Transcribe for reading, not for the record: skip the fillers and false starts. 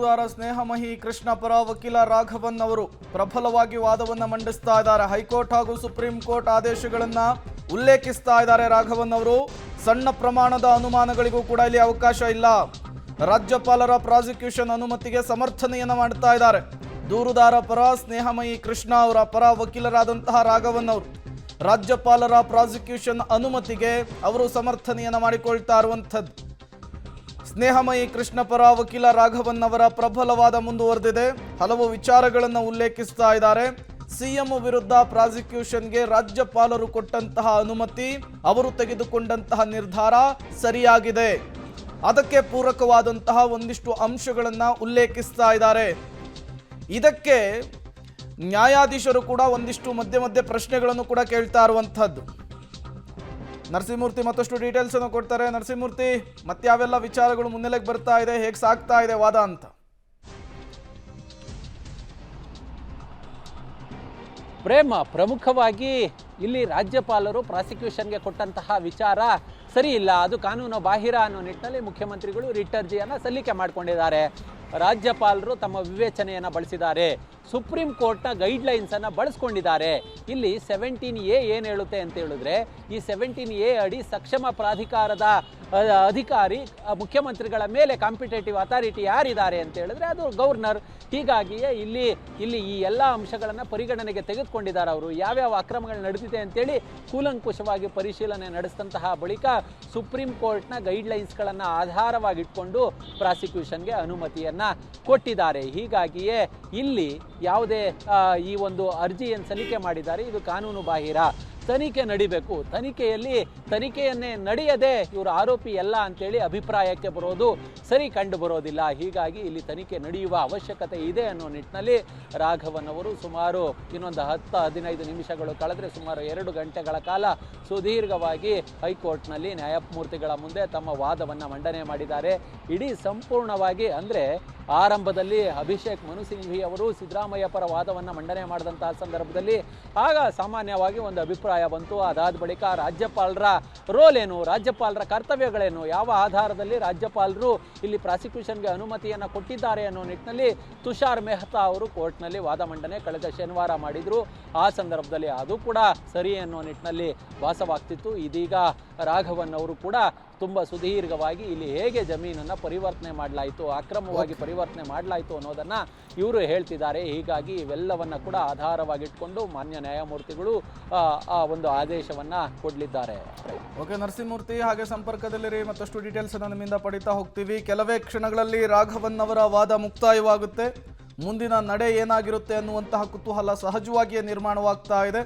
ಸ್ನೇಹಮಹಿ ಕೃಷ್ಣ ಪರ ವಕೀಲ ರಾಘವನ್ ಅವರು ಪ್ರಬಲವಾಗಿ ವಾದವನ್ನು ಮಂಡಿಸ್ತಾ ಇದ್ದಾರೆ. ಹೈಕೋರ್ಟ್ ಹಾಗೂ ಸುಪ್ರೀಂ ಕೋರ್ಟ್ ಆದೇಶಗಳನ್ನು ಉಲ್ಲೇಖಿಸ್ತಾ ಇದ್ದಾರೆ. ರಾಘವನ್ ಅವರು ಸಣ್ಣ ಪ್ರಮಾಣದ ಅನುಮಾನಗಳಿಗೂ ಕೂಡ ಇಲ್ಲಿ ಅವಕಾಶ ಇಲ್ಲ. ರಾಜ್ಯಪಾಲರ ಪ್ರಾಸಿಕ್ಯೂಷನ್ ಅನುಮತಿಗೆ ಸಮರ್ಥನೆಯನ್ನು ಮಾಡ್ತಾ ಇದ್ದಾರೆ. ದೂರುದಾರ ಪರ ಸ್ನೇಹಮಯಿ ಕೃಷ್ಣ ಅವರ ಪರ ವಕೀಲರಾದಂತಹ ರಾಘವನ್ ಅವರು ರಾಜ್ಯಪಾಲರ ಪ್ರಾಸಿಕ್ಯೂಷನ್ ಅನುಮತಿಗೆ ಅವರು ಸಮರ್ಥನೆಯನ್ನು ಮಾಡಿಕೊಳ್ತಾ ಇರುವಂಥದ್ದು. ಸ್ನೇಹಮಯಿ ಕೃಷ್ಣ ಪರ ವಕೀಲ ರಾಘವನ್ ಅವರ ಪ್ರಬಲವಾದ ಮುಂದುವರೆದಿದೆ. ಹಲವು ವಿಚಾರಗಳನ್ನು ಉಲ್ಲೇಖಿಸ್ತಾ ಇದ್ದಾರೆ. ಸಿಎಂ ವಿರುದ್ಧ ಪ್ರಾಸಿಕ್ಯೂಷನ್ಗೆ ರಾಜ್ಯಪಾಲರು ಕೊಟ್ಟಂತಹ ಅನುಮತಿ, ಅವರು ತೆಗೆದುಕೊಂಡಂತಹ ನಿರ್ಧಾರ ಸರಿಯಾಗಿದೆ. ಅದಕ್ಕೆ ಪೂರಕವಾದಂತಹ ಒಂದಿಷ್ಟು ಅಂಶಗಳನ್ನು ಉಲ್ಲೇಖಿಸ್ತಾ ಇದ್ದಾರೆ. ಇದಕ್ಕೆ ನ್ಯಾಯಾಧೀಶರು ಕೂಡ ಒಂದಿಷ್ಟು ಮಧ್ಯೆ ಮಧ್ಯೆ ಪ್ರಶ್ನೆಗಳನ್ನು ಕೂಡ ಕೇಳ್ತಾ ಇರುವಂಥದ್ದು. ನರಸಿಂಹಮೂರ್ತಿ ಮತ್ತಷ್ಟು ಡೀಟೇಲ್ಸ್ ಅನ್ನು ಕೊಡ್ತಾರೆ. ನರಸಿಂಹಮೂರ್ತಿ, ಮತ್ತೆ ಯಾವೆಲ್ಲ ವಿಚಾರಗಳು ಮುನ್ನೆಲೆಗೆ ಬರ್ತಾ ಇದೆ, ಹೇಗೆ ಸಾಗ್ತಾ ಇದೆ ವಾದ ಅಂತ? ಪ್ರೇಮ, ಪ್ರಮುಖವಾಗಿ ಇಲ್ಲಿ ರಾಜ್ಯಪಾಲರು ಪ್ರಾಸಿಕ್ಯೂಷನ್ಗೆ ಕೊಟ್ಟಂತಹ ವಿಚಾರ ಸರಿ ಇಲ್ಲ, ಅದು ಕಾನೂನು ಬಾಹಿರ ಅನ್ನೋ ನಿಟ್ಟಿನಲ್ಲಿ ಮುಖ್ಯಮಂತ್ರಿಗಳು ರಿಟ್ ಅರ್ಜಿಯನ್ನು ಸಲ್ಲಿಕೆ ಮಾಡಿಕೊಂಡಿದ್ದಾರೆ. ರಾಜ್ಯಪಾಲರು ತಮ್ಮ ವಿವೇಚನೆಯನ್ನು ಬಳಸಿದ್ದಾರೆ. ಸುಪ್ರೀಂ ಕೋರ್ಟ್ನ ಗೈಡ್ಲೈನ್ಸನ್ನು ಬಳಸ್ಕೊಂಡಿದ್ದಾರೆ. ಇಲ್ಲಿ 17A ಏನು ಹೇಳುತ್ತೆ ಅಂತ ಹೇಳಿದ್ರೆ, ಈ 17A ಅಡಿ ಸಕ್ಷಮ ಪ್ರಾಧಿಕಾರದ ಅಧಿಕಾರಿ ಮುಖ್ಯಮಂತ್ರಿಗಳ ಮೇಲೆ ಕಾಂಪಿಟೇಟಿವ್ ಅಥಾರಿಟಿ ಯಾರಿದ್ದಾರೆ ಅಂತ ಹೇಳಿದ್ರೆ ಅದು ಗವರ್ನರ್. ಹೀಗಾಗಿಯೇ ಇಲ್ಲಿ ಈ ಎಲ್ಲ ಅಂಶಗಳನ್ನು ಪರಿಗಣನೆಗೆ ತೆಗೆದುಕೊಂಡಿದ್ದಾರೆ. ಅವರು ಯಾವ್ಯಾವ ಅಕ್ರಮಗಳು ನಡೆದಿದೆ ಅಂತೇಳಿ ಕೂಲಂಕುಷವಾಗಿ ಪರಿಶೀಲನೆ ನಡೆಸಿದಂತಹ ಬಳಿಕ ಸುಪ್ರೀಂ ಕೋರ್ಟ್ನ ಗೈಡ್ಲೈನ್ಸ್ಗಳನ್ನು ಆಧಾರವಾಗಿಟ್ಕೊಂಡು ಪ್ರಾಸಿಕ್ಯೂಷನ್ಗೆ ಅನುಮತಿಯನ್ನು ಕೊಟ್ಟಿದ್ದಾರೆ. ಹೀಗಾಗಿಯೇ ಇಲ್ಲಿ ಯಾವುದೇ ಈ ಒಂದು ಅರ್ಜಿಯನ್ನು ಸಲ್ಲಿಕೆ ಮಾಡಿದ್ದಾರೆ, ಇದು ಕಾನೂನು ಬಾಹಿರ. ತನಿಖೆ ನಡಿಬೇಕು, ತನಿಖೆಯನ್ನೇ ನಡೆಯದೆ ಇವರು ಆರೋಪಿ ಎಲ್ಲ ಅಂತೇಳಿ ಅಭಿಪ್ರಾಯಕ್ಕೆ ಬರೋದು ಸರಿ ಕಂಡು ಬರೋದಿಲ್ಲ. ಹೀಗಾಗಿ ಇಲ್ಲಿ ತನಿಖೆ ನಡೆಯುವ ಅವಶ್ಯಕತೆ ಇದೆ ಅನ್ನೋ ನಿಟ್ಟಿನಲ್ಲಿ ರಾಘವನ್ ಅವರು ಸುಮಾರು ಇನ್ನೊಂದು 10-15 ನಿಮಿಷಗಳು ಕಳೆದ್ರೆ ಸುಮಾರು 2 ಗಂಟೆಗಳ ಕಾಲ ಸುದೀರ್ಘವಾಗಿ ಹೈಕೋರ್ಟ್ನಲ್ಲಿ ನ್ಯಾಯಮೂರ್ತಿಗಳ ಮುಂದೆ ತಮ್ಮ ವಾದವನ್ನು ಮಂಡನೆ ಮಾಡಿದ್ದಾರೆ. ಇಡೀ ಸಂಪೂರ್ಣವಾಗಿ ಅಂದರೆ ಆರಂಭದಲ್ಲಿ ಅಭಿಷೇಕ್ ಮನು ಸಿಂಘ್ವಿ ಅವರು ಸಿದ್ದರಾಮಯ್ಯ ಪರ ವಾದವನ್ನು ಮಂಡನೆ ಮಾಡಿದಂತಹ ಸಂದರ್ಭದಲ್ಲಿ ಆಗ ಸಾಮಾನ್ಯವಾಗಿ ಒಂದು ಅಭಿಪ್ರಾಯ ಬಂತು. ಅದಾದ ಬಳಿಕ ರಾಜ್ಯಪಾಲರ ರೋಲ್ ಏನು, ರಾಜ್ಯಪಾಲರ ಕರ್ತವ್ಯಗಳೇನು, ಯಾವ ಆಧಾರದಲ್ಲಿ ರಾಜ್ಯಪಾಲರು ಇಲ್ಲಿ ಪ್ರಾಸಿಕ್ಯೂಷನ್ಗೆ ಅನುಮತಿಯನ್ನು ಕೊಟ್ಟಿದ್ದಾರೆ ಅನ್ನೋ ನಿಟ್ಟಿನಲ್ಲಿ ತುಷಾರ್ ಮೆಹ್ತಾ ಅವರು ಕೋರ್ಟ್ನಲ್ಲಿ ವಾದ ಮಂಡನೆ ಕಳೆದ ಶನಿವಾರ ಮಾಡಿದರು. ಆ ಸಂದರ್ಭದಲ್ಲಿ ಅದು ಕೂಡ ಸರಿ ಅನ್ನೋ ನಿಟ್ಟಿನಲ್ಲಿ ಭಾಸವಾಗ್ತಿತ್ತು. ಇದೀಗ ರಾಘವನ್ ಅವರು ಕೂಡ ತುಂಬ ಸುದೀರ್ಘವಾಗಿ ಇಲ್ಲಿ ಹೇಗೆ ಜಮೀನನ್ನು ಪರಿವರ್ತನೆ ಮಾಡಲಾಯಿತು, ಅಕ್ರಮವಾಗಿ ಪರಿವರ್ತನೆ ಮಾಡಲಾಯಿತು ಅನ್ನೋದನ್ನು ಇವರು ಹೇಳ್ತಿದ್ದಾರೆ. ಹೀಗಾಗಿ ಇವೆಲ್ಲವನ್ನು ಕೂಡ ಆಧಾರವಾಗಿಟ್ಕೊಂಡು ಮಾನ್ಯ ನ್ಯಾಯಮೂರ್ತಿಗಳು ಆ ಒಂದು ಆದೇಶವನ್ನು ಕೊಡಲಿದ್ದಾರೆ. ಓಕೆ ನರಸಿಂಹಮೂರ್ತಿ, ಹಾಗೆ ಸಂಪರ್ಕದಲ್ಲಿರಿ, ಮತ್ತಷ್ಟು ಡೀಟೇಲ್ಸ್ ಅನ್ನು ನಿಮ್ಮಿಂದ ಪಡಿತಾ ಹೋಗ್ತೀವಿ. ಕೆಲವೇ ಕ್ಷಣಗಳಲ್ಲಿ ರಾಘವನ್ ಅವರ ವಾದ ಮುಕ್ತಾಯವಾಗುತ್ತೆ. ಮುಂದಿನ ನಡೆ ಏನಾಗಿರುತ್ತೆ ಅನ್ನುವಂತಹ ಕುತೂಹಲ ಸಹಜವಾಗಿಯೇ ನಿರ್ಮಾಣವಾಗ್ತಾ ಇದೆ.